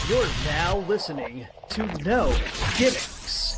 You're now listening to No Gimmicks.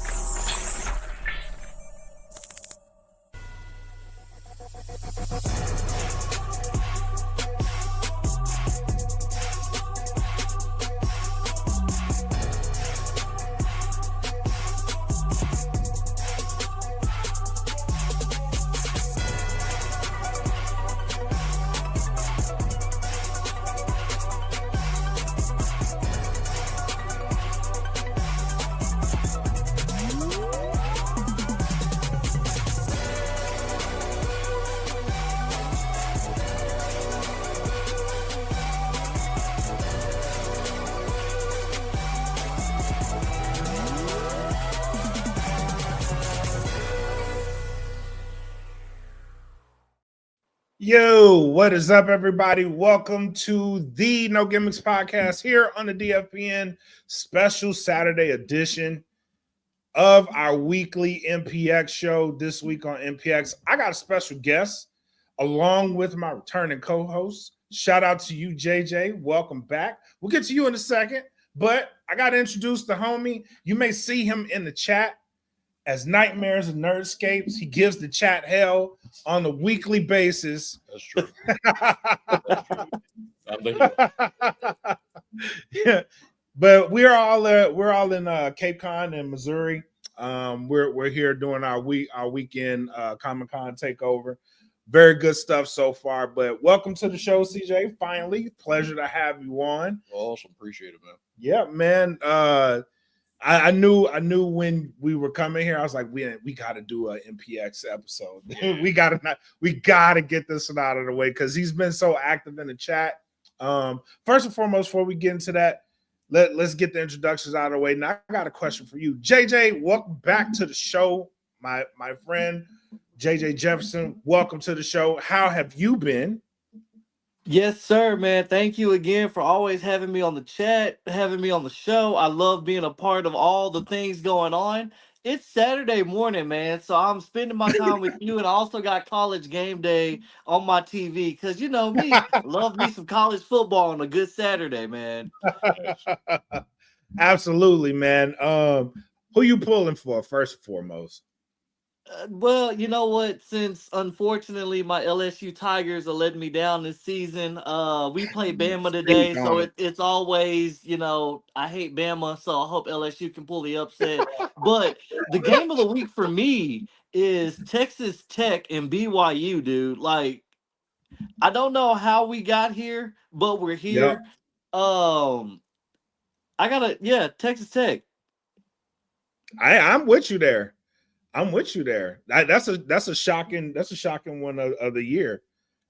Yo, what is up, everybody? Welcome to the No Gimmicks podcast here on the DFPN special Saturday edition of our weekly MPX show. This week on MPX, I got a special guest along with my returning co-host. Shout out to you, JJ. Welcome back. We'll get to you in a second, but I got to introduce the homie. You may see him in the chat as Nightmares and Nerdscapes. He gives the chat hell on a weekly basis. That's true. Yeah, but we're all in Cape Cod in Missouri. We're here doing our weekend Comic-Con takeover. Very good stuff so far. But welcome to the show, CJ. Finally, pleasure to have you on. Awesome, appreciate it, man. Yeah, man. I knew when we were coming here, I was like, we got to do an MPX episode. we gotta get this one out of the way because he's been so active in the chat. First and foremost, before we get into that, let's get the introductions out of the way. Now I got a question for you, JJ. Welcome back to the show, my friend JJ Jefferson. Welcome to the show. How have you been? Yes, sir, man. Thank you again for always having me on the chat, having me on the show. I love being a part of all the things going on. It's Saturday morning, man, so I'm spending my time with you, and I also got College Game Day on my TV because you know me, love me some college football on a good Saturday, man. Absolutely, man. Who you pulling for first and foremost? Well, you know what? Since unfortunately my LSU Tigers are letting me down this season, we play Bama today, so it's always, I hate Bama, so I hope LSU can pull the upset. But the game of the week for me is Texas Tech and BYU, dude. Like, I don't know how we got here, but we're here. Yep. Texas Tech. I'm with you there. That's a shocking one of the year.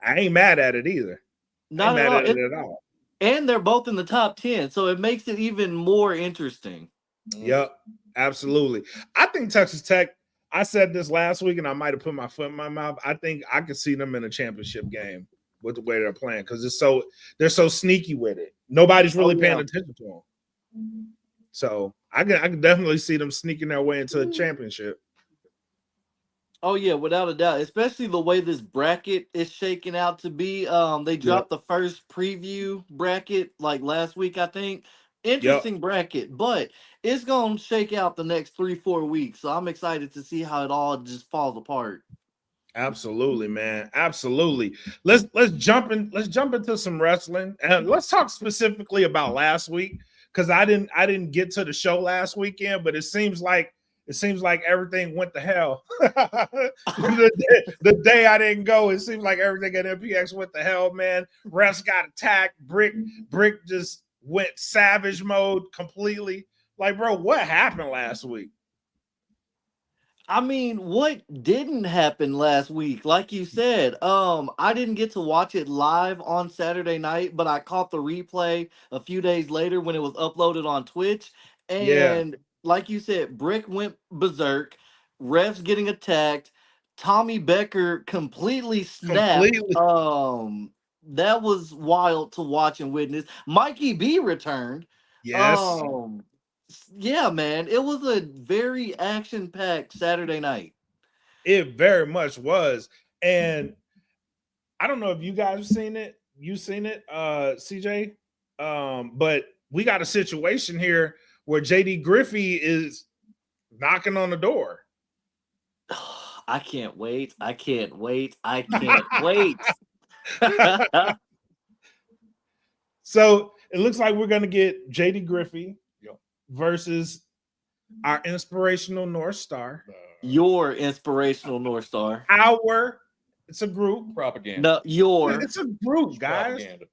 I ain't mad at it either. Not at all. And they're both in the top 10, so it makes it even more interesting. Yep, absolutely. I think Texas Tech, I said this last week, and I might have put my foot in my mouth. I think I could see them in a championship game with the way they're playing because they're so sneaky with it. Nobody's really paying attention to them. So I can definitely see them sneaking their way into a championship. Oh yeah, without a doubt. Especially the way this bracket is shaking out to be. They dropped the first preview bracket like last week, I think. Interesting bracket, but it's gonna shake out the next 3-4 weeks. So I'm excited to see how it all just falls apart. Absolutely, man. Absolutely. Let's jump into some wrestling, and let's talk specifically about last week because I didn't get to the show last weekend, but it seems like everything went to hell. the day I didn't go, it seems like everything at MPX went to hell, man. Refs got attacked. Brick just went savage mode completely. Like, bro, what happened last week? I mean, what didn't happen last week? Like you said, I didn't get to watch it live on Saturday night, but I caught the replay a few days later when it was uploaded on Twitch. And like you said, Brick went berserk, refs getting attacked, Tommy Becker completely snapped. That was wild to watch and witness. Mikey B returned. Yes. Yeah, man, it was a very action-packed Saturday night. It very much was. And I don't know if you guys have seen it. You've seen it, CJ. But we got a situation here where JD Griffey is knocking on the door. I can't wait. I can't wait. I can't wait. So it looks like we're going to get JD Griffey Yep. versus our inspirational North Star. Your inspirational North Star. It's a group. Propaganda. No, your. It's a group, It's guys. propaganda.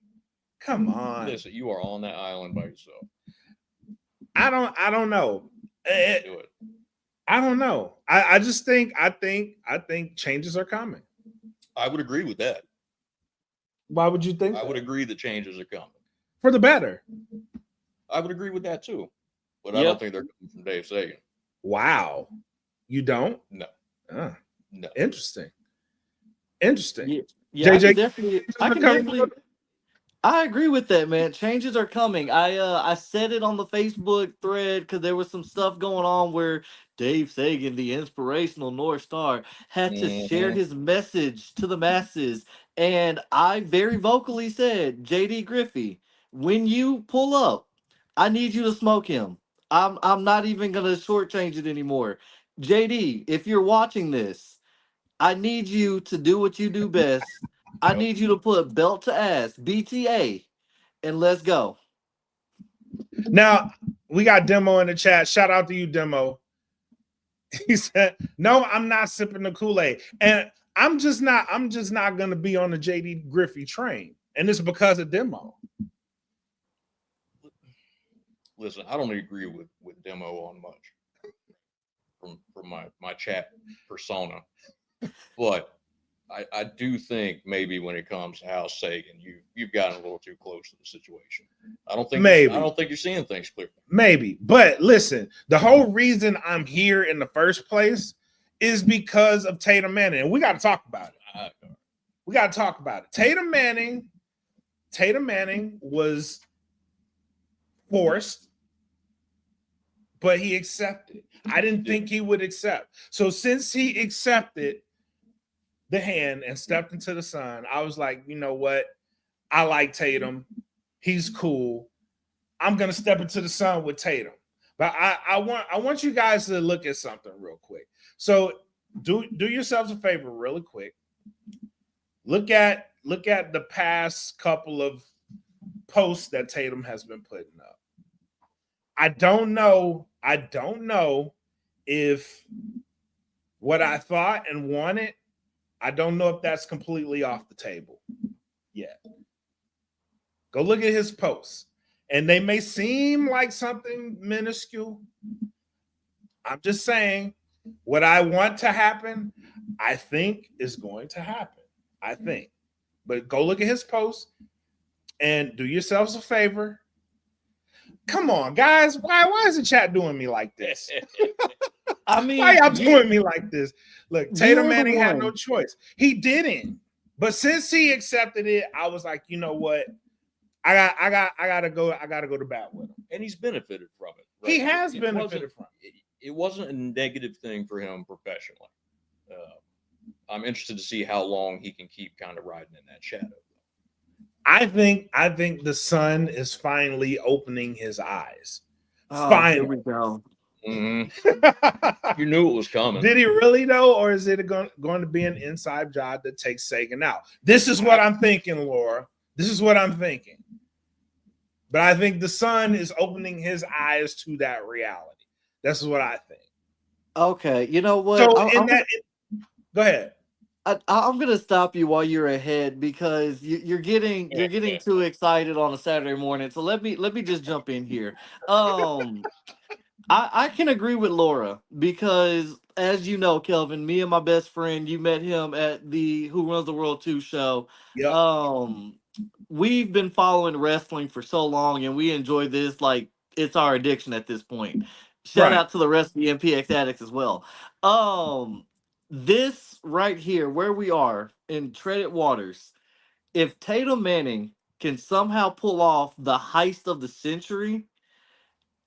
Come on. Listen, you are on that island by yourself. I don't know. Do it. I don't know. I think changes are coming. I would agree with that. Why would you think I that? would agree that changes are coming. For the better. I would agree with that too. But I Yep. don't think they're coming from Dave Sagan. Wow. You don't? No. Ah, No. interesting. Yeah, I JJ, can definitely I agree with that, man. Changes are coming. I said it on the Facebook thread because there was some stuff going on where Dave Sagan, the inspirational North Star, had to share Mhm. his message to the masses. And I very vocally said, JD Griffey, when you pull up, I need you to smoke him. I'm not even gonna shortchange it anymore. JD, if you're watching this, I need you to do what you do best. I Yep. need you to put belt to ass, BTA, and let's go. Now we got Demo in the chat. Shout out to you, Demo. He said, "No, I'm not sipping the Kool-Aid, and I'm just not going to be on the JD Griffey train, and it's because of Demo." Listen, I don't agree with Demo on much from my chat persona, but I do think maybe when it comes to House Sagan, you've gotten a little too close to the situation. I don't think you're seeing things clearly. Maybe, but listen, the whole reason I'm here in the first place is because of Tatum Manning, and we got to talk about it. Tatum Manning was forced, but he accepted. I didn't think he would accept. So since he accepted the hand and stepped into the sun, I was like, you know what? I like Tatum. He's cool. I'm gonna step into the sun with Tatum. But I want you guys to look at something real quick. So do yourselves a favor really quick. Look at the past couple of posts that Tatum has been putting up. I don't know if what I thought and wanted, I don't know if that's completely off the table yet. Go look at his posts. And they may seem like something minuscule. I'm just saying what I want to happen, I think is going to happen. I think. But go look at his posts and do yourselves a favor. Come on, guys. Why is the chat doing me like this? I mean, Why y'all doing me like this? Look, Tatum You're the Manning had no one. choice. He didn't. But since he accepted it, I was like, you know what? I gotta go to bat with him. And he's benefited from it. He right? has It benefited from it. It wasn't a negative thing for him professionally. I'm interested to see how long he can keep kind of riding in that shadow. I think the sun is finally opening his eyes. Oh, Finally. here we go. Mm-hmm. You knew it was coming. Did he really though, or is it going to be an inside job that takes Sagan out? This is what I'm thinking, Laura. This is what I'm thinking. But I think the sun is opening his eyes to that reality. That's what I think. Okay, you know what? So go ahead. I'm gonna stop you while you're ahead because you're getting too excited on a Saturday morning. So let me just jump in here. I can agree with Laura because, as you know, Kelvin, me and my best friend, you met him at the Who Runs the World 2 show. Yep. We've been following wrestling for so long, and we enjoy this like it's our addiction at this point. Shout Right. out to the rest of the MPX addicts as well. This right here, where we are in treaded waters, if Tatum Manning can somehow pull off the heist of the century,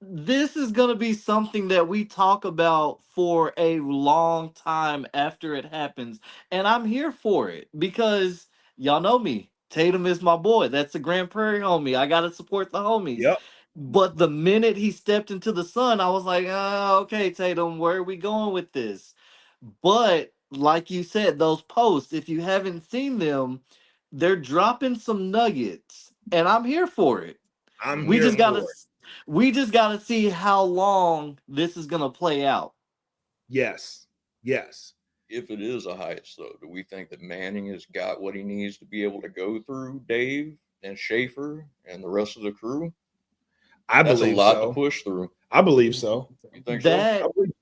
this is going to be something that we talk about for a long time after it happens. And I'm here for it because y'all know me. Tatum is my boy. That's a Grand Prairie homie. I got to support the homies. Yep. But the minute he stepped into the sun, I was like, okay, Tatum, where are we going with this? But like you said, those posts, if you haven't seen them, they're dropping some nuggets, and I'm here for it. I'm We here just gotta, for it. we just gotta see how long this is gonna play out. Yes. Yes. If it is a heist, though, do we think that Manning has got what he needs to be able to go through Dave and Schaefer and the rest of the crew? I That's a believe lot to so. push through. I believe so. You think so? I That believe-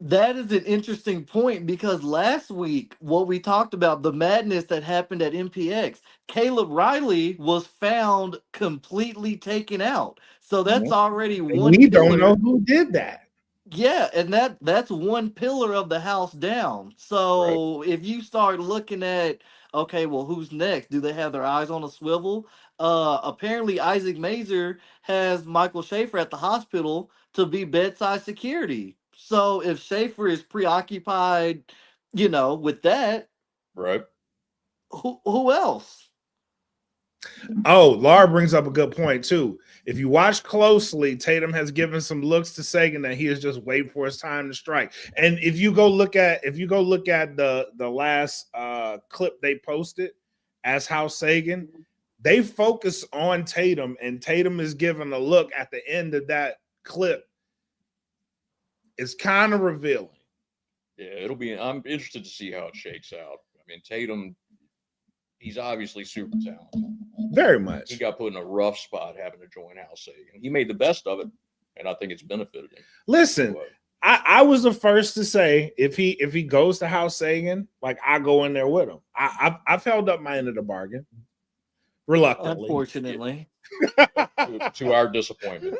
that is an interesting point because last week, what we talked about, the madness that happened at MPX, Caleb Riley was found completely taken out. So that's already And one we don't know pillar. who did that. Yeah, and that's one pillar of the house down. Right. So if you start looking at, okay, well, who's next? Do they have their eyes on a swivel? Apparently Isaac Mazer has Michael Schaefer at the hospital to be bedside security. So if Schaefer is preoccupied, with that, Right. who else? Oh, Laura brings up a good point too. If you watch closely, Tatum has given some looks to Sagan that he is just waiting for his time to strike. And if you go look at the last clip they posted as House Sagan, they focus on Tatum, and Tatum is given a look at the end of that clip. It's kind of revealing. Yeah, I'm interested to see how it shakes out. I mean, Tatum, he's obviously super talented. Very much. He got put in a rough spot having to join House Sagan. He made the best of it, and I think it's benefited him. Listen, But I was the first to say if he goes to House Sagan, like I go in there with him. I've held up my end of the bargain reluctantly. Unfortunately. to our disappointment.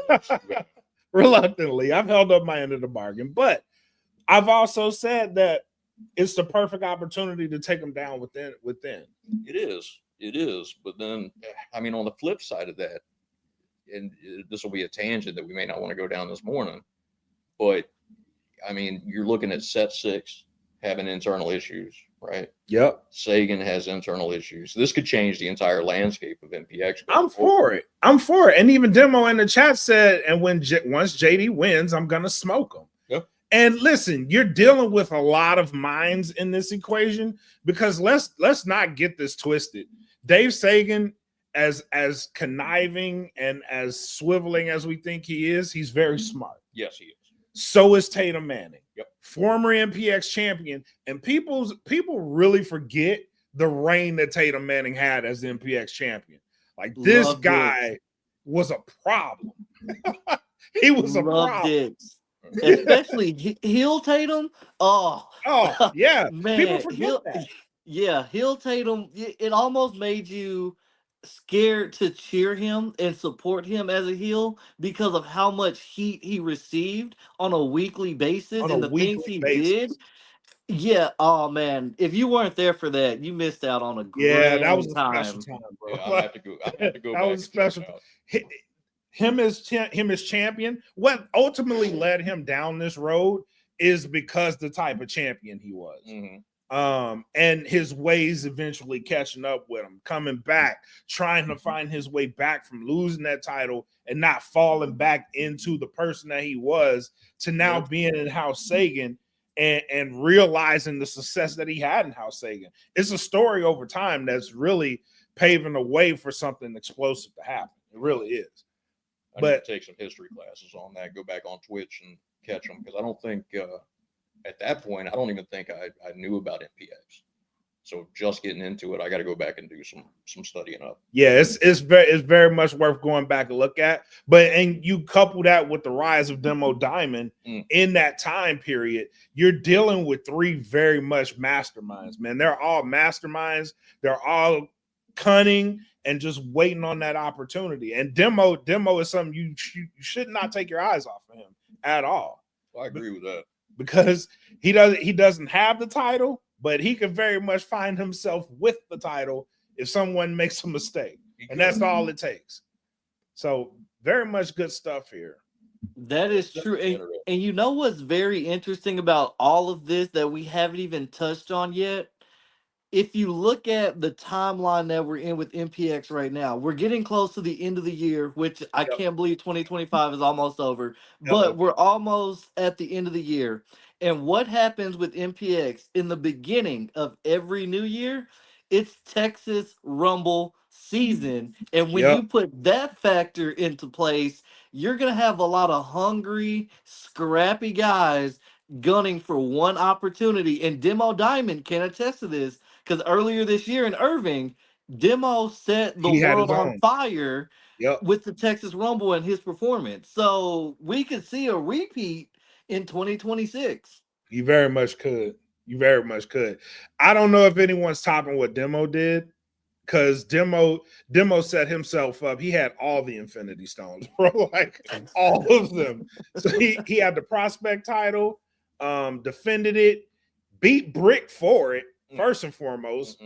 Reluctantly, I've held up my end of the bargain, but I've also said that it's the perfect opportunity to take him down within. It is. But then, I mean, on the flip side of that, and this will be a tangent that we may not want to go down this morning, but I mean, you're looking at set 6 having internal issues, right? Yep. Sagan has internal issues. This could change the entire landscape of MPX. I'm for it. And even Demo in the chat said, and once JD wins, I'm gonna smoke him. Yep. And listen, you're dealing with a lot of minds in this equation because let's not get this twisted. Dave Sagan, as conniving and as swiveling as we think he is, he's very smart. Yes, he is. So is Tatum Manning. Yep. Former MPX champion. And people really forget the reign that Tatum Manning had as the MPX champion. Like this Loved guy it. was a problem. He was a Loved problem. it. Especially heel Tatum. Oh yeah. man, People forget that. Yeah, heel Tatum. It almost made you scared to cheer him and support him as a heel because of how much heat he received on a weekly basis On a and the things weekly he basis. did. Yeah, oh man, if you weren't there for that, you missed out on a Yeah, grand that was a time. special time, bro. Yeah, I'll have to go That back was and check special. it out. Him as champion, what ultimately led him down this road is because the type of champion he was. Mhm. And his ways eventually catching up with him, coming back, trying to find his way back from losing that title and not falling back into the person that he was to now being in House Sagan and realizing the success that he had in House Sagan. It's a story over time that's really paving the way for something explosive to happen. It really is. I need to take some history classes on that. Go back on Twitch and catch them because I don't think at that point I don't even think I knew about MPX. So just getting into it, I got to go back and do some studying up. Yeah, it's very much worth going back and look at. But and you couple that with the rise of Demo Diamond in that time period, you're dealing with 3 very much masterminds. Man, they're all masterminds. They're all cunning and just waiting on that opportunity. And Demo is something you should not take your eyes off of him at all. Well, I agree with that because he doesn't have the title, but he could very much find himself with the title if someone makes a mistake, and that's all it takes. So very much good stuff here. That is true. And you know what's very interesting about all of this that we haven't even touched on yet? if you look at the timeline that we're in with MPX right now, we're getting close to the end of the year, which I Yep. can't believe 2025 is almost over, Yep. but we're almost at the end of the year. And what happens with MPX in the beginning of every new year? It's Texas Rumble season. And when Yep. you put that factor into place, you're going to have a lot of hungry, scrappy guys gunning for one opportunity. And Demo Diamond can attest to this because earlier this year in Irving, Demo set the He had world his on own. fire Yep. with the Texas Rumble and his performance. So we could see a repeat in 2026. You very much could. You very much could. I don't know if anyone's topping what Demo did, because Demo set himself up. He had all the Infinity Stones, bro, like all of them. So he had the prospect title, defended it, beat Brick for it, first and foremost.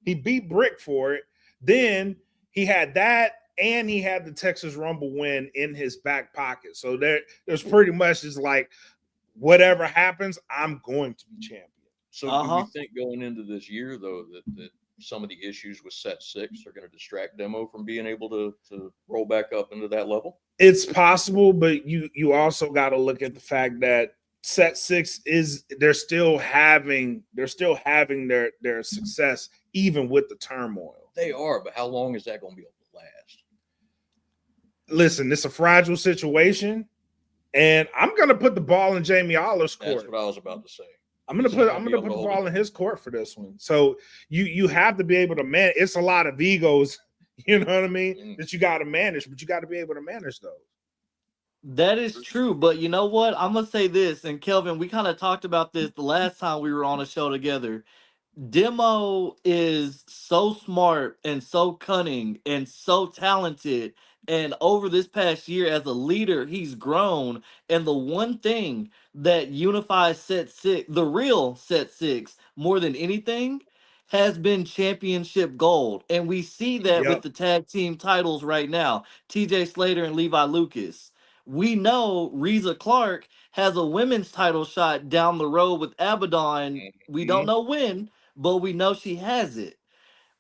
He beat Brick for it. Then he had that, and he had the Texas Rumble win in his back pocket. So there's pretty much just like, whatever happens, I'm going to be champion. So do we think going into this year, though, that some of the issues with set 6 are going to distract Demo from being able to roll back up into that level? It's possible, but you also got to look at the fact that set 6 is they're still having their success even with the turmoil. They are, but how long is that going to be able to last? Listen, it's a fragile situation, and I'm going to put the ball in Jamie Oliver's court. That's what I was about to say. I'm gonna put the ball in his court for this one. So you have to be able to manage. It's a lot of egos, you know what I mean, that you got to manage, but you got to be able to manage those. That is true, but you know what? I'm gonna say this, and Kelvin, we kind of talked about this the last time we were on a show together. Demo is so smart and so cunning and so talented. And over this past year as a leader, he's grown. And the one thing that unifies set 6, the real set 6, more than anything, has been championship gold. And we see that with the tag team titles right now, TJ Slater and Levi Lucas. We know Reza Clark has a women's title shot down the road with Abaddon. We don't know when, but we know she has it.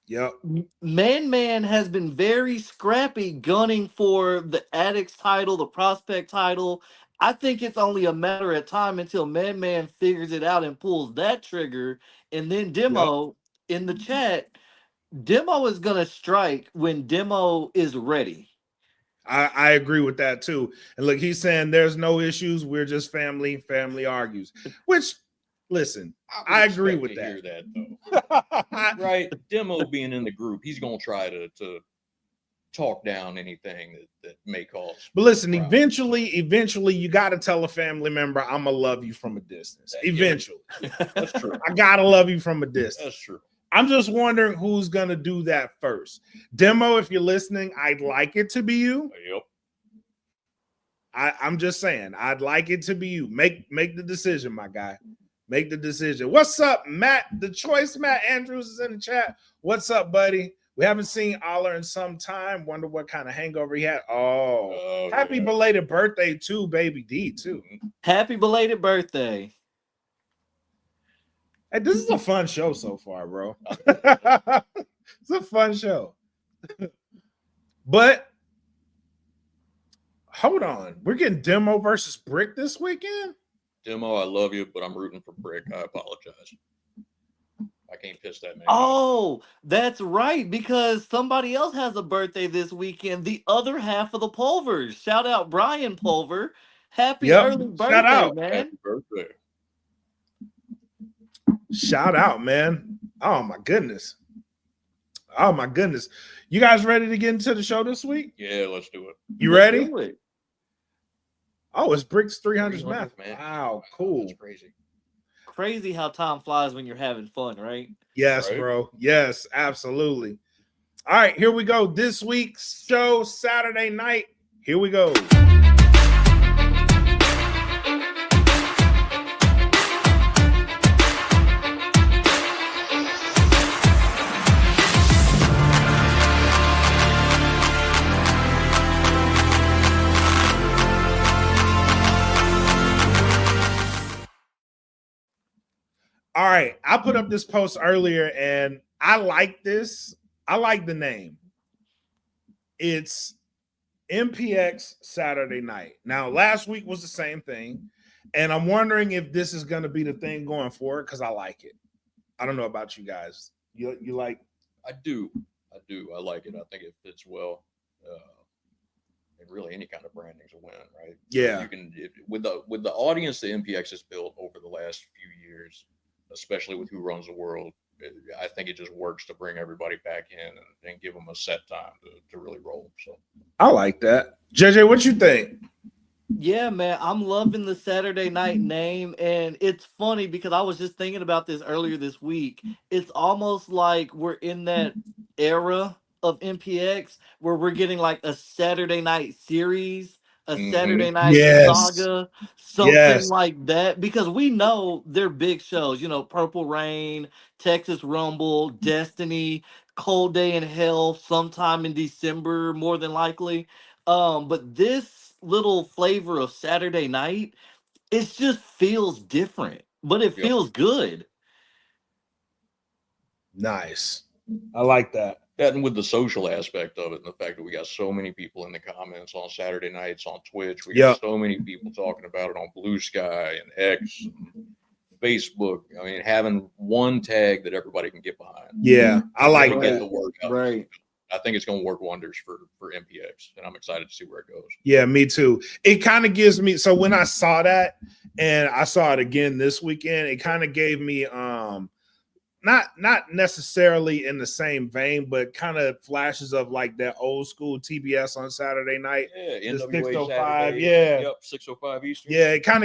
Yep. Man has been very scrappy gunning for the Addicts title, the Prospect title. I think it's only a matter of time until Man figures it out and pulls that trigger. And then Demo in the chat, Demo is going to strike when Demo is ready. I agree with that too. And look, he's saying there's no issues. We're just family. Family argues. Which, listen, I agree with that. Hear that though. Right? Demo being in the group, he's gonna try to talk down anything that may cause. But listen, eventually, you got to tell a family member, "I'm gonna love you from a distance." Eventually, that's true. I gotta love you from a distance. That's true. I'm just wondering who's gonna do that first. Demo, if you're listening, I'd like it to be you. Yep. I'm just saying, I'd like it to be you. Make the decision, my guy. Make the decision. What's up, Matt? The choice, Matt Andrews is in the chat. What's up, buddy? We haven't seen Aller in some time. Wonder what kind of hangover he had. Oh happy belated birthday to Baby D, too. Happy belated birthday. Hey, this is a fun show so far, bro. It's a fun show. But hold on. We're getting Demo versus Brick this weekend? Demo, I love you, but I'm rooting for Brick. I apologize. I can't piss that man. Oh, that's right, because somebody else has a birthday this weekend. The other half of the Pulvers. Shout out Brian Pulver. Happy early birthday, shout out, man. Happy birthday. Shout out, man. Oh my goodness. Oh my goodness. You guys ready to get into the show this week? Yeah, let's do it. You ready? Do it. Oh, it's Brick's 300th match. man. Wow, cool. That's crazy. Crazy how time flies when you're having fun, right? Yes, Right? bro. Yes, absolutely. All right, here we go. This week's show, Saturday night. Here we go. All right, I put up this post earlier, and I like this. I like the name. It's MPX Saturday Night. Now, last week was the same thing, and I'm wondering if this is going to be the thing going forward because I like it. I don't know about you guys. You like? I do. I like it. I think it fits well. And really, any kind of branding's a win, right? Yeah. You can with the audience that MPX has built over the last few years, especially with Who Runs the World. I think it just works to bring everybody back in and give them a set time to really roll. So I like that. JJ, what you think? Yeah, man, I'm loving the Saturday night name. And it's funny because I was just thinking about this earlier this week. It's almost like we're in that era of MPX where we're getting like a Saturday night series, a Saturday night Yes. saga, something Yes. like that. Because we know they're big shows, Purple Rain, Texas Rumble, Destiny, Cold Day in Hell, sometime in December, more than likely. But this little flavor of Saturday night, it just feels different, but it yep. feels good. Nice. I like that. That and with the social aspect of it, and the fact that we got so many people in the comments on Saturday nights on Twitch, we got so many people talking about it on Blue Sky and X, and Facebook. I mean, having one tag that everybody can get behind. Yeah, I like get that. the word out. Right. I think it's going to work wonders for MPX, and I'm excited to see where it goes. Yeah, me too. It kind of gives me, so when I saw that and I saw it again this weekend, it kind of gave me not necessarily in the same vein, but kind of flashes of like that old school TBS on Saturday night. Yeah, The NWA 605, Saturday. yeah. Yep, 605 Eastern. Yeah, it kind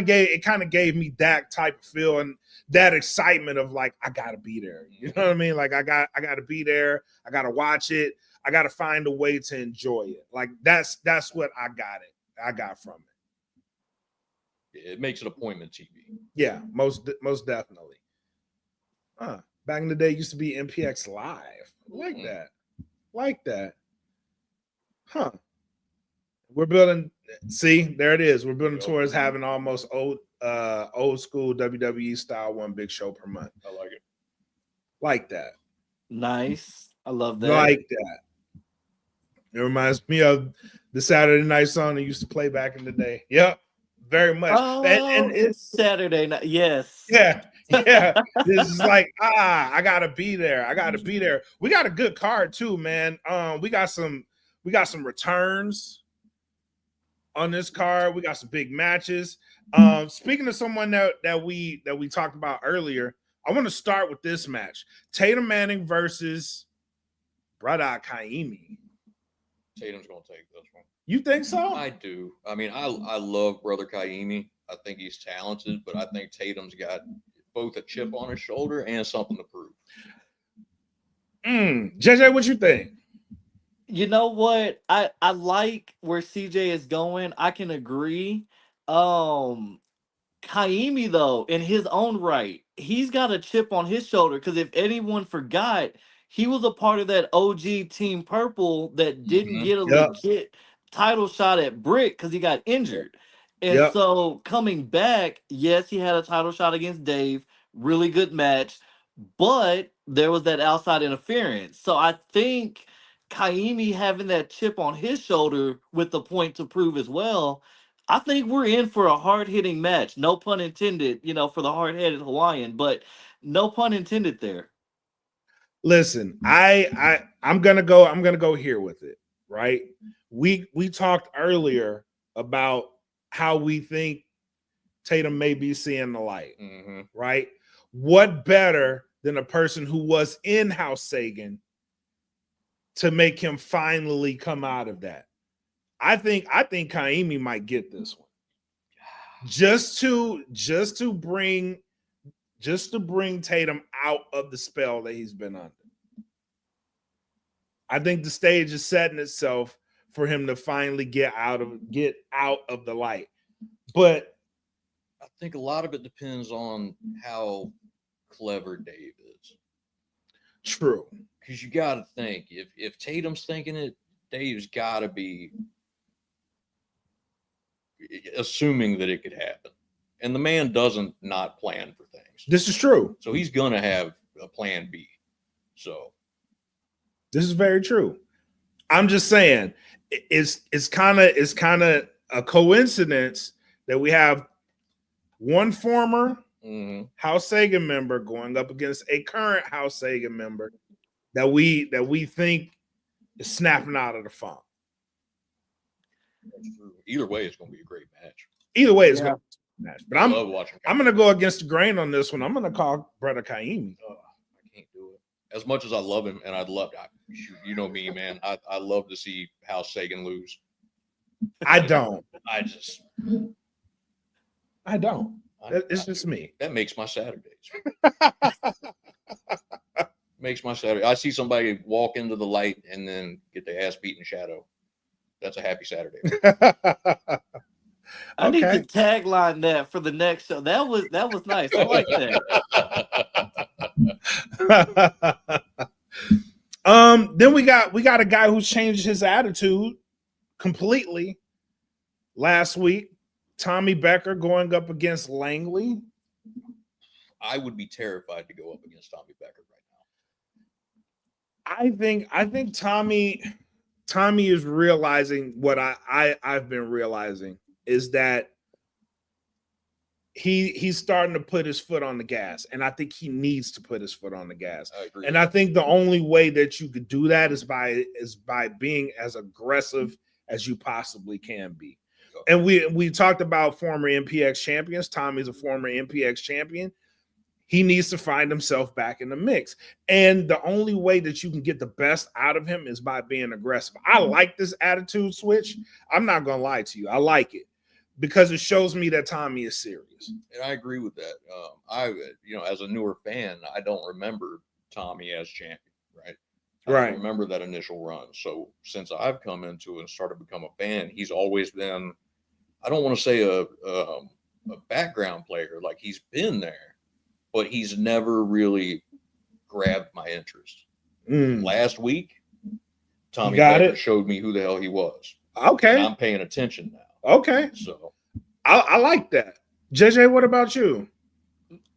of gave me that type of feel and that excitement of like, I gotta be there. You know what I mean? Like I gotta be there, I gotta watch it, I gotta find a way to enjoy it. Like that's what I got from it. It makes it appointment TV. Yeah, most definitely. Back in the day, it used to be MPX Live. Like that. Like that. Huh. We're building. See, there it is. We're building towards having almost old school WWE style one big show per month. I like it. Like that. Nice. I love that. Like that. It reminds me of the Saturday night song that used to play back in the day. Yep. Very much. Oh, And it's Saturday night. Yes. Yeah. Yeah. This is like, I gotta be there. I gotta be there. We got a good card too, man. We got some returns on this card. We got some big matches. Speaking of someone that we talked about earlier, I want to start with this match. Tatum Manning versus Brada Kaimi. Tatum's gonna take this one. You think so? I do. I mean, I love Brother Kaimi. I think he's talented, but I think Tatum's got both a chip on his shoulder and something to prove. JJ, what you think? You know what? I like where CJ is going. I can agree. Kaimi, though, in his own right, he's got a chip on his shoulder because if anyone forgot, he was a part of that OG Team Purple that didn't get a legit title shot at Brick because he got injured. And so coming back, yes, he had a title shot against Dave. Really good match. But there was that outside interference. So I think Kaimi having that chip on his shoulder with the point to prove as well, I think we're in for a hard-hitting match. No pun intended, for the hard-headed Hawaiian, but no pun intended there. Listen, I'm gonna go here with it, right? We talked earlier about how we think Tatum may be seeing the light, right? What better than a person who was in House Sagan to make him finally come out of that? I think Kaimi might get this one. Just to bring Tatum out of the spell that he's been under. I think the stage is setting itself for him to finally get out of the light. But I think a lot of it depends on how clever Dave is. True. Because you got to think, if Tatum's thinking it, Dave's got to be assuming that it could happen. And the man doesn't not plan for things. next. This is true. So he's gonna have a plan B. So this is very true. I'm just saying it's kind of a coincidence that we have one former House Sagan member going up against a current House Sagan member that we think is snapping out of the funk. Either way, it's going to be a great match. Either way, it's going to be a match. But I love watching. I'm going to go against the grain on this one. I'm going to call Brother Kaimi. I can't do it. As much as I love him, and you know me, man. I love to see House Sagan lose. I don't. I don't. It's just me. That makes my Saturdays. Makes my Saturday. I see somebody walk into the light and then get their ass beat in shadow. That's a happy Saturday. I need to tagline that for the next show. That was nice. I like that. Then we got a guy who's changed his attitude completely last week. Tommy Becker going up against Langley. I would be terrified to go up against Tommy Becker right now. I think Tommy is realizing what I've been realizing is that he's starting to put his foot on the gas, and I think he needs to put his foot on the gas. I agree. And I think the only way that you could do that is by being as aggressive as you possibly can be. And we talked about former MPX champions. Tommy's a former MPX champion. He needs to find himself back in the mix. And the only way that you can get the best out of him is by being aggressive. I like this attitude switch. I'm not going to lie to you. I like it because it shows me that Tommy is serious. And I agree with that. As a newer fan, I don't remember Tommy as champion, right? I don't remember that initial run. So since I've come into it and started to become a fan, he's always been, I don't want to say a background player, like he's been there, but he's never really grabbed my interest. Last week, Tommy Becker showed me who the hell he was. Okay. And I'm paying attention now. Okay. So I like that. JJ, what about you?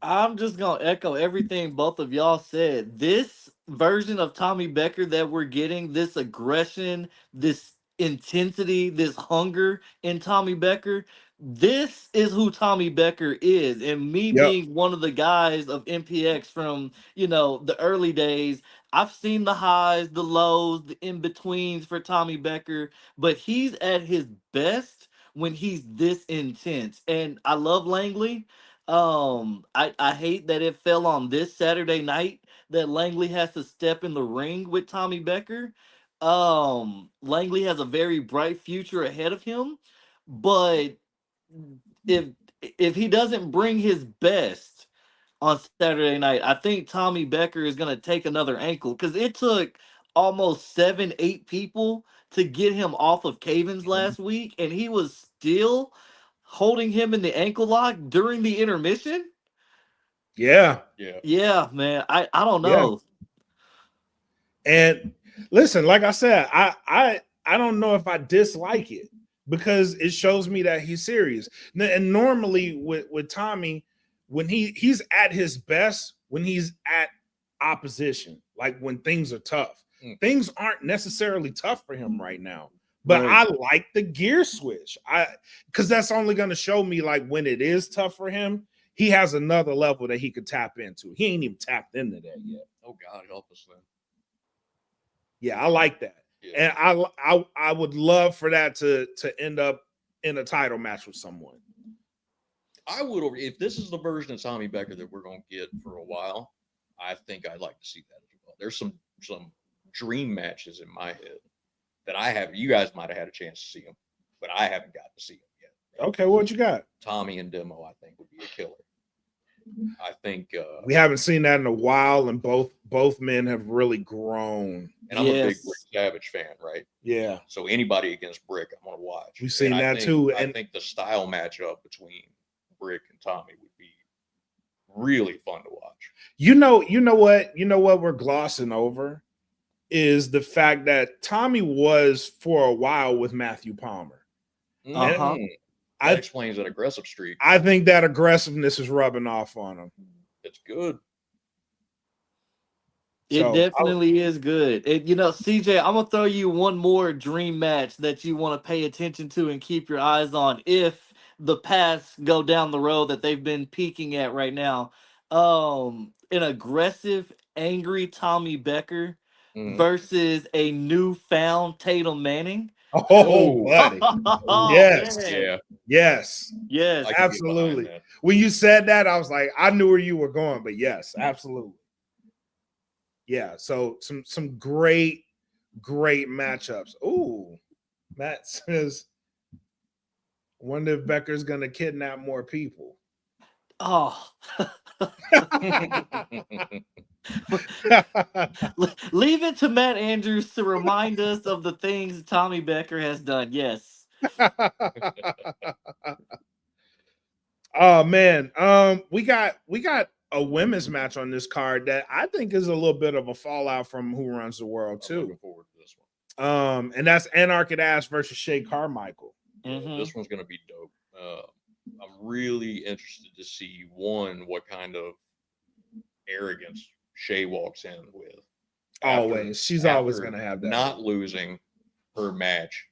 I'm just going to echo everything both of y'all said. This version of Tommy Becker that we're getting, this aggression, this intensity, this hunger in Tommy Becker, this is who Tommy Becker is. And me being one of the guys of MPX from, the early days, I've seen the highs, the lows, the in-betweens for Tommy Becker, but he's at his best when he's this intense. And I love Langley. I hate that it fell on this Saturday night that Langley has to step in the ring with Tommy Becker. Langley has a very bright future ahead of him, but if he doesn't bring his best on Saturday night, I think Tommy Becker is going to take another ankle because it took almost 7-8 people to get him off of Cavens last week, and he was still holding him in the ankle lock during the intermission. Yeah, man. I don't know. Yeah. And listen, like I said, I don't know if I dislike it because it shows me that he's serious. And normally with Tommy, when he's at his best, when he's at opposition, like when things are tough, things aren't necessarily tough for him right now. But I like the gear switch. Because that's only going to show me like when it is tough for him, he has another level that he could tap into. He ain't even tapped into that yet. Oh God, help us then. Yeah, I like that. Yeah. And I would love for that to end up in a title match with someone. I would, if this is the version of Tommy Becker that we're going to get for a while, I think I'd like to see that as well. There's some dream matches in my head that I have. You guys might have had a chance to see them, but I haven't got to see them yet. Okay, what you got? Tommy and Demo, I think, would be a killer. I think we haven't seen that in a while, and both men have really grown. And I'm a big Brick Savage fan, right? Yeah. So anybody against Brick, I'm going to watch. We've seen that too. And I think the style matchup between Brick and Tommy would be really fun to watch. You know what we're glossing over is the fact that Tommy was for a while with Matthew Palmer. That explains that aggressive streak. I think that aggressiveness is rubbing off on him. it's good. It So definitely is good. CJ, I'm gonna throw you one more dream match that you want to pay attention to and keep your eyes on if the paths go down the road that they've been peaking at right now. An aggressive, angry Tommy Becker Mhm. versus a newfound Tatum Manning. oh, Oh, buddy. Oh Yes. man, yeah, Yes. yes. I can get behind Absolutely. that. When you said that, I was like, I knew where you were going, but yes, absolutely. Yeah. So some great matchups. Ooh, Matt says, wonder if Becker's gonna kidnap more people. Oh, leave it to Matt Andrews to remind us of the things Tommy Becker has done. Yes. Oh man, we got a women's match on this card that I think is a little bit of a fallout from Who Runs the World I'm too. looking forward to this one. And that's Anarchic Ash versus Shay Carmichael. Mhm. This one's gonna be dope. I'm really interested to see what kind of arrogance Shay walks in with. Always, she's always after gonna have that. not losing her match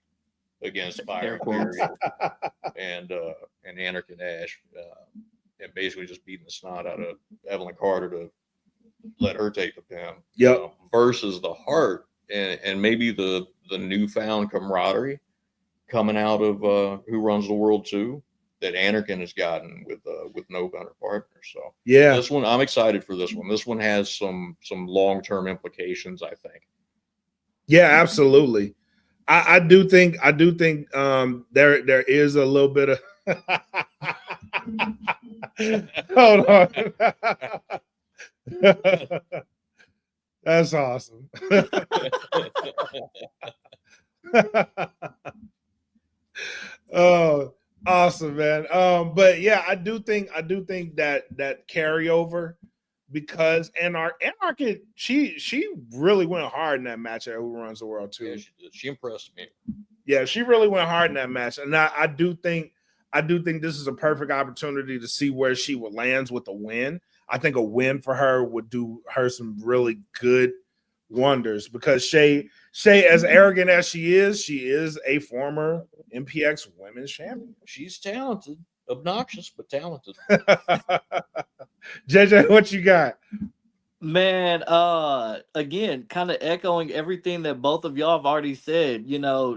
against Air Fire quotes. Barrier and Anarchy Ash, and basically just beating the snot out of Evelyn Carter to let her take the pin. Yep. Versus the Heart and maybe the newfound camaraderie coming out of Who Runs the World 2 that Anarchin has gotten with No Gunner partners. So Yeah, this one, I'm excited for this one. This one has some long-term implications, I think. yeah, absolutely. I do think there is a little bit of hold on. That's awesome. Oh, awesome, man. But yeah, I do think that carryover because Anarchy she really went hard in that match at Who Runs the World too. Yeah, she did. She impressed me. Yeah, she really went hard in that match, and I do think this is a perfect opportunity to see where she would lands with a win. I think a win for her would do her some really good wonders because Shay, as arrogant as she is a former MPX women's champion. She's talented, obnoxious but talented. JJ, what you got? Man, again, kind of echoing everything that both of y'all have already said.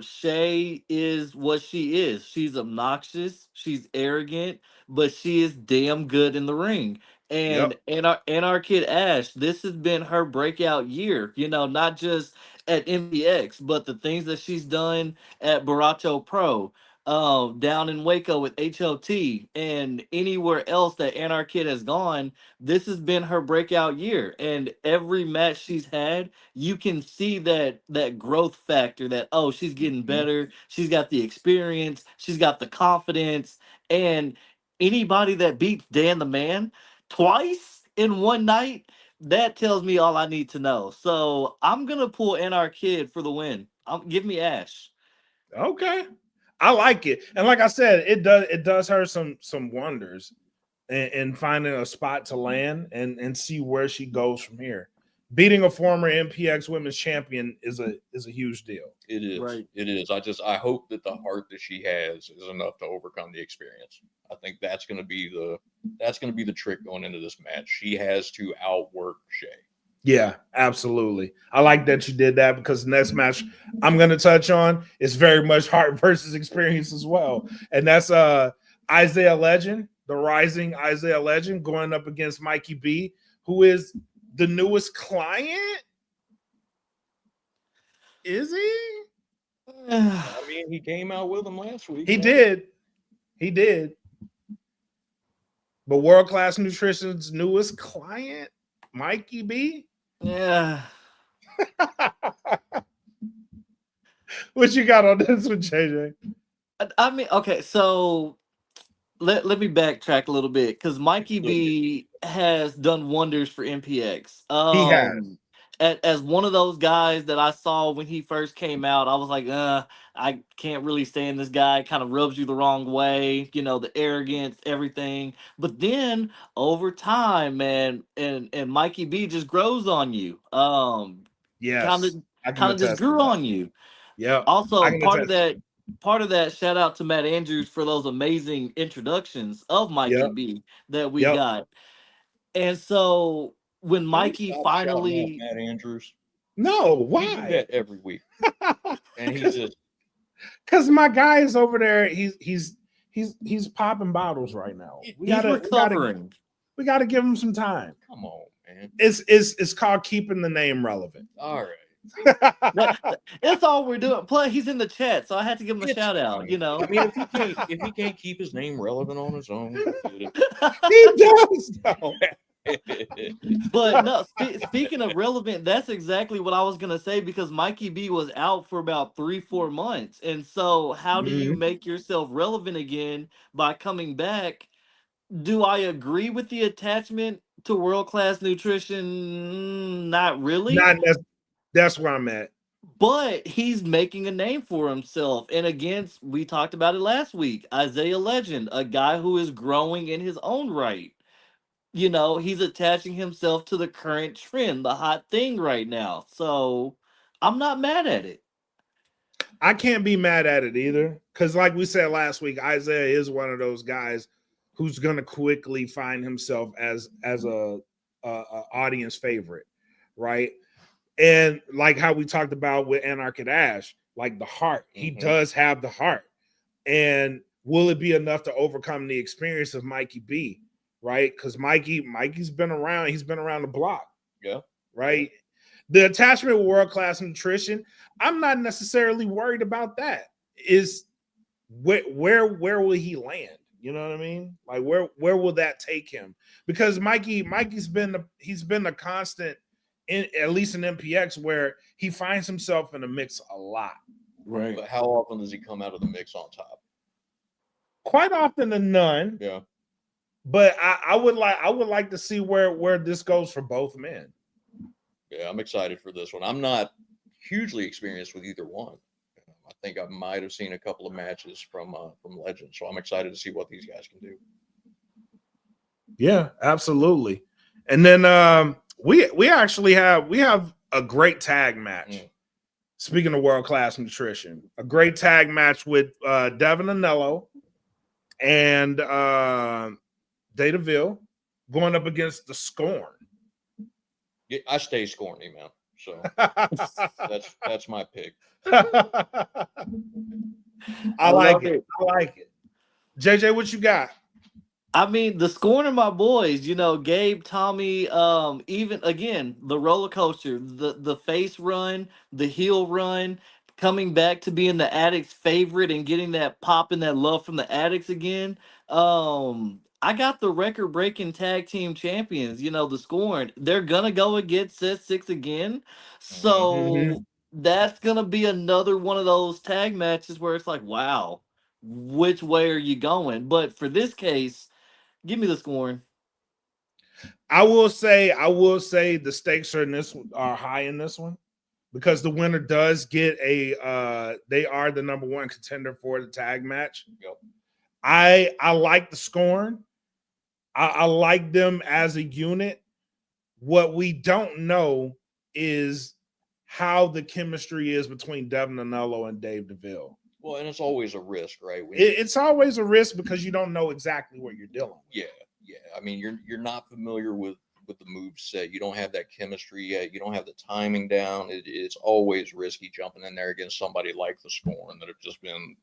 Shay is what she is. She's obnoxious, she's arrogant, but she is damn good in the ring. Yep. And our kid Ash, this has been her breakout year. Not just at MPX, but the things that she's done at Baracho Pro, down in Waco with HOT, and anywhere else that Anarkid has gone. This has been her breakout year, and every match she's had, you can see that growth factor, that she's getting better, she's got the experience, she's got the confidence. And anybody that beats Dan the Man twice in one night, that tells me all I need to know. So I'm gonna pull NR Kid for the win. Give me Ash. Okay. I like it. And like I said, it does her some wonders in finding a spot to land and see where she goes from here. Beating a former MPX women's champion is a huge deal. It is. Right. It is. I hope that the heart that she has is enough to overcome the experience. I think that's going to be the trick going into this match. She has to outwork Shay. Yeah, absolutely. I like that you did that because the next match I'm going to touch on is very much heart versus experience as well. And that's Isaiah Legend, the rising Isaiah Legend, going up against Mikey B, who is the newest client. Is he? I mean, he came out with them last week. He did. He did. But World Class Nutrition's newest client, Mikey B. Yeah. What you got on this one, JJ? I mean, okay, so let me backtrack a little bit because Mikey B has done wonders for MPX. He has. As one of those guys that I saw when he first came out, I was like, I can't really stand this guy. Kind of rubs you the wrong way. The arrogance, everything. But then over time, man, and Mikey B just grows on you. Kind of Yes, I can kind of just attest to grew that. on you. Yep, I Also, can part of attest. that shout out to Matt Andrews for those amazing introductions of Mikey Yep, B that we yep. got. And so when Can we Mikey stop shouting out finally, Matt Andrews? No, We do why? that every week, and he's just Because my guy is over there. He's popping bottles right now. We he's gotta we gotta recovering. we gotta give him some time. come on, man. It's called keeping the name relevant. All right, That, that's all we're doing. Plus, he's in the chat, so I had to give him a it's shout out. fine. I mean, if he can't keep his name relevant on his own, He does though. But no, speaking of relevant, that's exactly what I was gonna say because Mikey B was out for about 3-4 months, and so how do you Mhm. make yourself relevant again by coming back? Do I agree with the attachment to world class nutrition? Not really, Not that's where I'm at. but he's making a name for himself. And again, we talked about it last week. Isaiah Legend, a guy who is growing in his own right. He's attaching himself to the current trend, the hot thing right now. So I'm not mad at it. I can't be mad at it either. Because like we said last week, Isaiah is one of those guys who's gonna quickly find himself as a audience favorite, right? And like how we talked about with Anarchic Ash, like the heart, he does have the heart. And will it be enough to overcome the experience of Mikey B? Right? Because Mikey's been around, he's been around the block. yeah. Right. The attachment with world class nutrition, I'm not necessarily worried about that. Is where will he land? You know what I mean? Like where will that take him? Because Mikey's been a constant in at least in MPX where he finds himself in a mix a lot. Right. But how often does he come out of the mix on top? Quite often than none. Yeah. But I would like to see where this goes for both men. Yeah, I'm excited for this one. I'm not hugely experienced with either one. I think I might have seen a couple of matches from Legend, so I'm excited to see what these guys can do. Yeah, absolutely. And then we actually have a great tag match. Speaking of world class nutrition, a great tag match with Devin Anello and Dataville going up against the Scorn. Yeah, I stay scorny, man. So that's my pick. I like love it. I like it. JJ, what you got? I mean, the scorn of my boys, Gabe, Tommy, even again, the roller coaster, the face run, the heel run, coming back to being the Addicts' favorite and getting that pop and that love from the Addicts again. I got the record breaking tag team champions, the scorn. They're gonna go against Set 6 again. So that's gonna be another one of those tag matches where it's like, wow, which way are you going? But for this case, give me the scoring. I will say the stakes are high in this one because the winner does get they are the number one contender for the tag match. Yep. I like the Scorn. I like them as a unit. What we don't know is how the chemistry is between Devin Anello and Dave DeVille. Well, and it's always a risk, right? It's always a risk because you don't know exactly what you're dealing with. Yeah. I mean, you're not familiar with the move set. You don't have that chemistry yet. You don't have the timing down. It's always risky jumping in there against somebody like the Scorn that have just been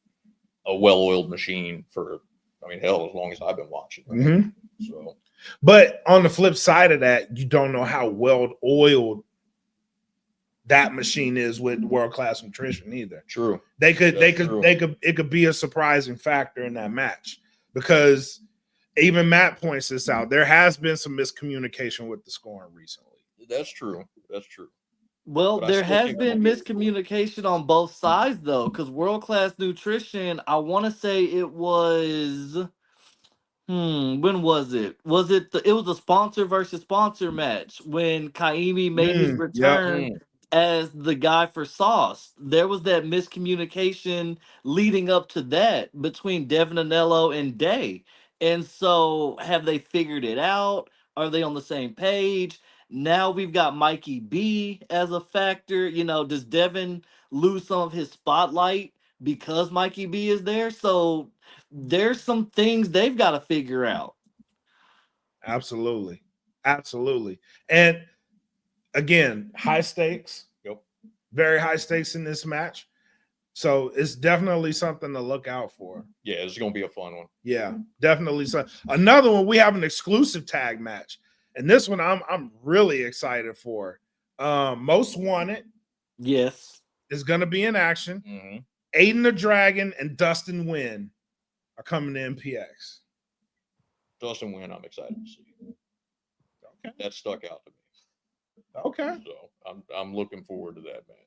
a well-oiled machine for, I mean, hell, as long as I've been watching. Right? So, but on the flip side of that, you don't know how well oiled that machine is with world class nutrition either. True. It could be a surprising factor in that match because even Matt points this out. There has been some miscommunication with the Scorn recently. That's true. Well, there has been miscommunication on both sides though, because world class nutrition, I want to say it was when was it? Was it it was a sponsor versus sponsor match when Kaimi made his return as the guy for Sauce. There was that miscommunication leading up to that between Devin Anello and Day. And so have they figured it out? Are they on the same page? Now we've got Mikey B as a factor. You know, does Devin lose some of his spotlight because Mikey B is there? So there's some things they've got to figure out. Absolutely. Absolutely. And again, high stakes. Yep. Very high stakes in this match. So it's definitely something to look out for. Yeah, it's gonna be a fun one. Yeah, definitely. So another one, we have an exclusive tag match. And this one I'm really excited for. Most Wanted Yes. is gonna be in action. Mm-hmm. Aiden the Dragon and Dustin Wynn are coming to MPX. Dustin Wynn, I'm excited to see. Okay. That stuck out to me. Okay. So I'm looking forward to that match.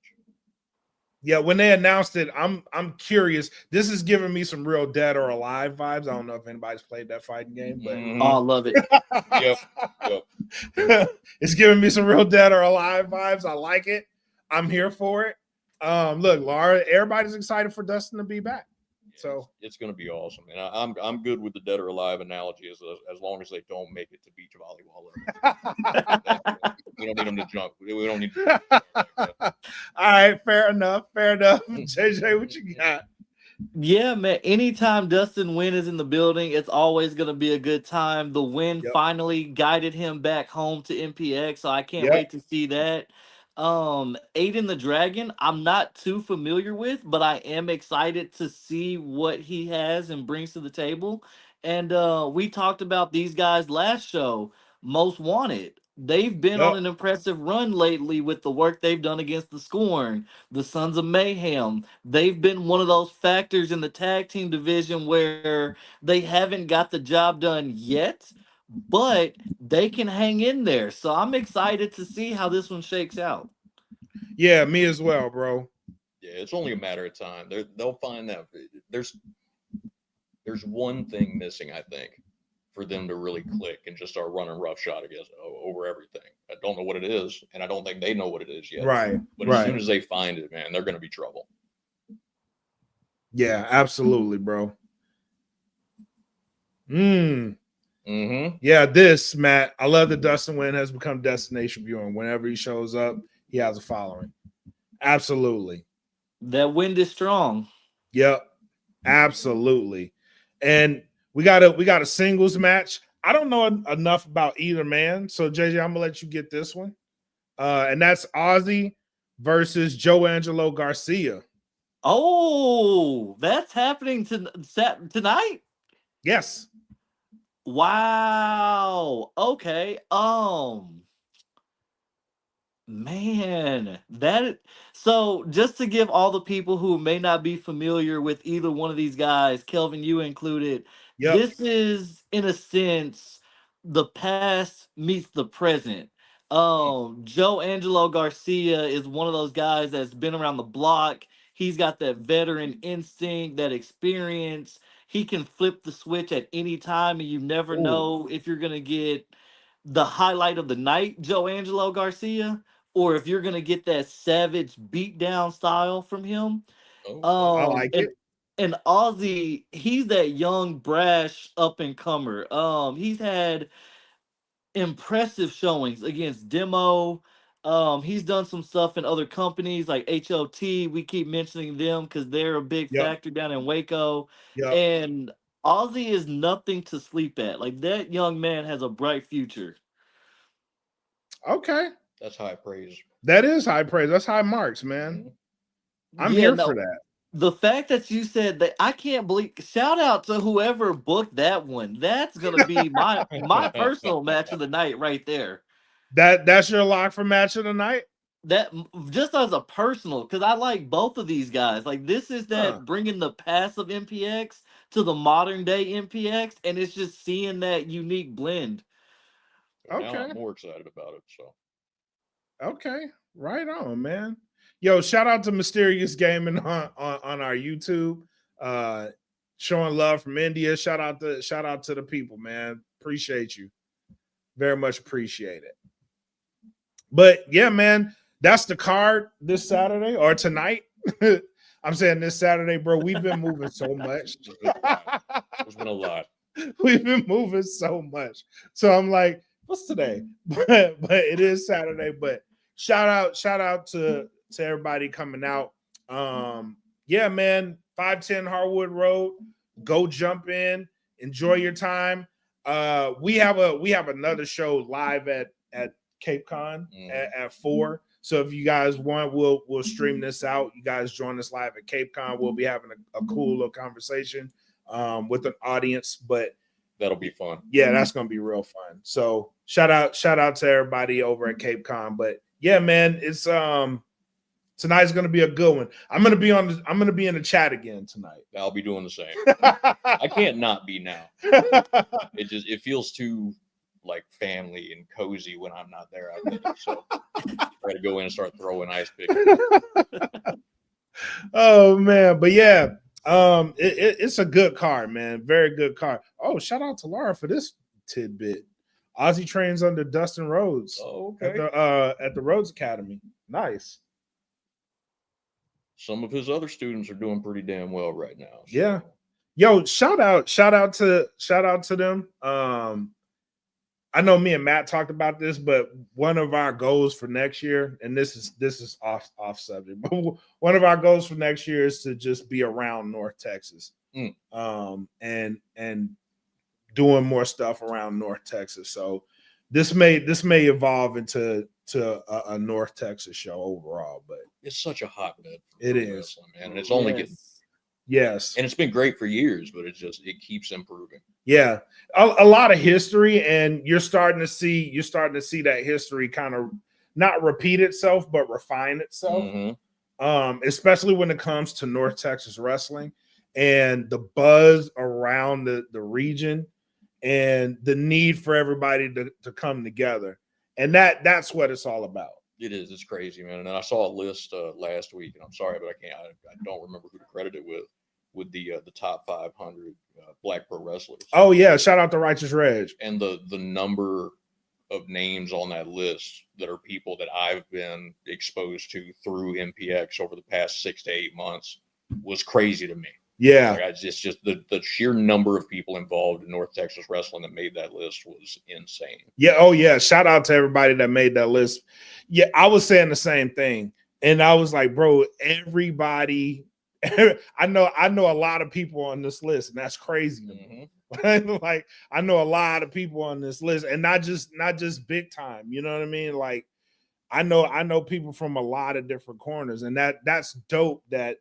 Yeah, when they announced it, I'm curious. This is giving me some real Dead or Alive vibes. I don't know if anybody's played that fighting game, but Mhm. Oh, I love it. Yep. It's giving me some real Dead or Alive vibes. I like it. I'm here for it. Look, Laura, everybody's excited for Dustin to be back. So it's going to be awesome, and I'm good with the Dead or Alive analogy as long as they don't make it to beach volleyball. We don't need them to jump. We don't need. All right, fair enough. Fair enough. JJ, what you got? Yeah, man. Anytime Dustin Wynn is in the building, it's always going to be a good time. The win Yep. finally guided him back home to MPX, so I can't Yep. wait to see that. Aiden the Dragon, I'm not too familiar with, but I am excited to see what he has and brings to the table. And we talked about these guys last show, Most Wanted. They've been on Yep. an impressive run lately with the work they've done against the Scorn, the Sons of Mayhem. They've been one of those factors in the tag team division where they haven't got the job done yet, but they can hang in there. So I'm excited to see how this one shakes out. Yeah, me as well, bro. Yeah, it's only a matter of time. They'll find that there's one thing missing, I think, for them to really click and just start running roughshod against over everything. I don't know what it is, and I don't think they know what it is yet. Right. But right. as soon as they find it, man, they're going to be trouble. Yeah, absolutely, bro. Mm-hmm. Yeah, this, Matt. I love that Dustin Wynn has become destination viewing. Whenever he shows up, he has a following. Absolutely. That wind is strong. Yep. Absolutely. And we got a singles match. I don't know enough about either man. So JJ, I'm gonna let you get this one. And that's Ozzy versus Joe Angelo Garcia. Oh, that's happening tonight? Yes. Wow. Okay. Man, so just to give all the people who may not be familiar with either one of these guys, Kelvin, you included, Yep. this is in a sense the past meets the present. Joe Angelo Garcia is one of those guys that's been around the block. He's got that veteran instinct, that experience. He can flip the switch at any time, and you never Ooh. know if you're gonna get the highlight of the night, Joe Angelo Garcia, or if you're gonna get that savage beatdown style from him. I like And it. and Ozzy, he's that young, brash up and comer. He's had impressive showings against Demo. He's done some stuff in other companies like HOT. We keep mentioning them because they're a big Yep. factor down in Waco. Yep. And Ozzy is nothing to sleep at. Like, that young man has a bright future. Okay. That's high praise. That is high praise. That's high marks, man. I'm Yeah, here no, for that. the fact that you said that, I can't believe. Shout out to whoever booked that one. That's gonna be my personal match of the night right there. That's your lock for match of the night? That just as a personal, because I like both of these guys. Like, this is that bringing the past of MPX to the modern day MPX, and it's just seeing that unique blend. So Okay. now I'm more excited about it. So okay, right on, man. Yo, shout out to Mysterious Gaming on our YouTube, showing love from India. Shout out to the people, man. Appreciate you, very much appreciate it. But yeah, man, that's the card this Saturday or tonight. I'm saying this Saturday, bro. We've been moving so much. There's been a lot. We've been moving so much. So I'm like, what's today? But it is Saturday. But shout out to everybody coming out. Yeah, man, 510 Harwood Road. Go jump in, enjoy your time. We have another show live at Cape Con at 4. So if you guys want, we'll stream this out. You guys join us live at Cape Con. We'll be having a cool little conversation with an audience, but that'll be fun. Yeah, that's gonna be real fun. So shout out to everybody over at Cape Con. But yeah, man, it's tonight's gonna be a good one. I'm gonna be in the chat again tonight. I'll be doing the same. I can't not be now. It feels too like family and cozy when I'm not there. I think so. Try to go in and start throwing ice picks. Oh man, but yeah, it's a good card, man. Very good card. Oh, shout out to Laura for this tidbit. Ozzy trains under Dustin Rhodes. Oh, okay. At the Rhodes Academy. Nice. Some of his other students are doing pretty damn well right now. So. Yeah. Yo, shout out to them. I know me and Matt talked about this, but one of our goals for next year, and this is off subject, but one of our goals for next year is to just be around North Texas, and doing more stuff around North Texas. So this may evolve into a North Texas show overall, but it's such a hotbed. It is, man, and it's only getting. Yes. And it's been great for years, but it keeps improving. Yeah. A lot of history, and you're starting to see that history kind of not repeat itself, but refine itself. Especially when it comes to North Texas wrestling and the buzz around the region and the need for everybody to come together. And that's what it's all about. It is. It's crazy, man. And then I saw a list last week, and I'm sorry, but I don't remember who to credit it with the top 500 Black pro wrestlers. Oh yeah, shout out to Righteous Reg. And the number of names on that list that are people that I've been exposed to through MPX over the past 6 to 8 months was crazy to me. Yeah, like it's just the sheer number of people involved in North Texas wrestling that made that list was insane. Yeah. Oh yeah. Shout out to everybody that made that list. Yeah, I was saying the same thing, and I was like, bro, everybody. I know a lot of people on this list, and that's crazy to me. Like I know a lot of people on this list, and not just big time. You know what I mean? Like I know people from a lot of different corners, and that's dope. That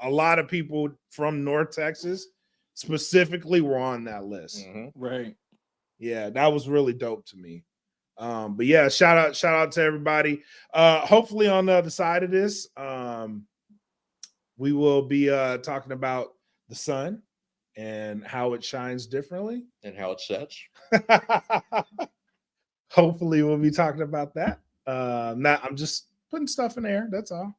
a lot of people from North Texas specifically were on that list. Right. Yeah, that was really dope to me. But yeah, shout out to everybody. Hopefully on the other side of this, we will be talking about the sun and how it shines differently and how it sets. Hopefully we'll be talking about that. I'm just putting stuff in there. That's all.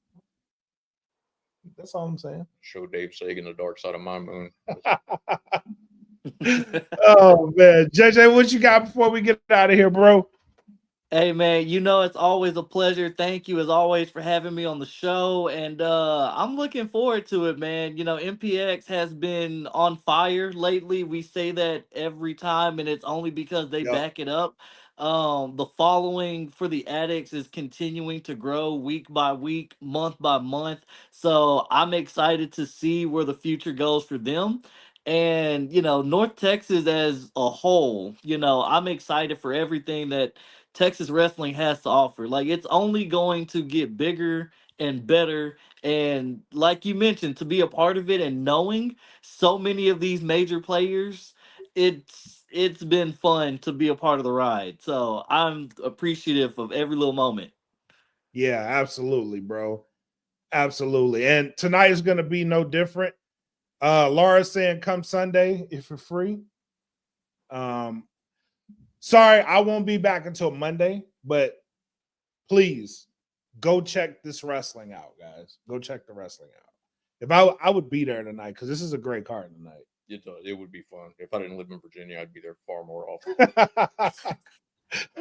That's all I'm saying. Show Dave Sagan the dark side of my moon. Oh man, JJ, what you got before we get out of here, bro? Hey man, it's always a pleasure. Thank you as always for having me on the show, and I'm looking forward to it, man. MPX has been on fire lately. We say that every time, and it's only because they back it up. The following for the Addicts is continuing to grow week by week, month by month. So I'm excited to see where the future goes for them. And, North Texas as a whole, I'm excited for everything that Texas wrestling has to offer. Like, it's only going to get bigger and better. And like you mentioned, to be a part of it and knowing so many of these major players, it's been fun to be a part of the ride. So I'm appreciative of every little moment. Yeah, absolutely, bro. Absolutely. And tonight is going to be no different. Laura's saying come Sunday if you're free. Sorry, I won't be back until Monday, but please go check this wrestling out, guys. Go check the wrestling out. If I would be there tonight, because this is a great card tonight. It would be fun. If I didn't live in Virginia, I'd be there far more often.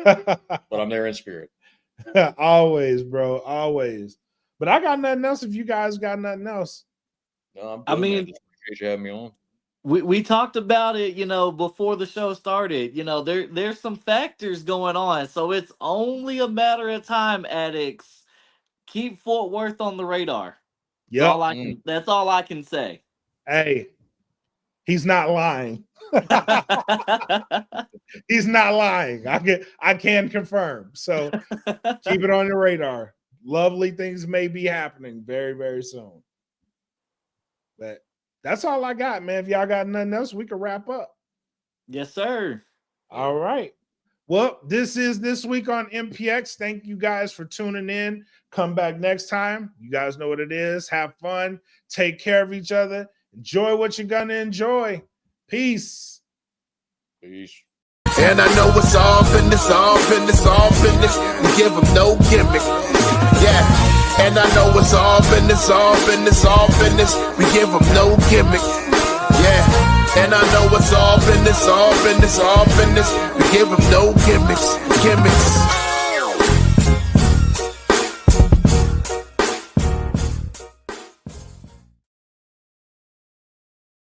But I'm there in spirit. Always, bro. Always. But I got nothing else if you guys got nothing else. No, I'm I good, man. mean, Just appreciate you having me on. we talked about it, before the show started. There's some factors going on, so it's only a matter of time. Addicts, keep Fort Worth on the radar. That's Yep. all I can. That's all I can say. Hey, he's not lying. He's not lying. I can confirm. So keep it on the radar. Lovely things may be happening very, very soon. But that's all I got, man. If y'all got nothing else, we can wrap up. Yes, sir. All right. Well, this is This Week on MPX. Thank you guys for tuning in. Come back next time. You guys know what it is. Have fun. Take care of each other. Enjoy what you're going to enjoy. Peace. Peace. And I know it's all business, all business, all business. We give them no gimmick. Yeah. And I know it's all business, all business, all business. We give them no gimmick. Yeah. And I know it's all business, all business, all business. We give them no gimmicks, gimmicks.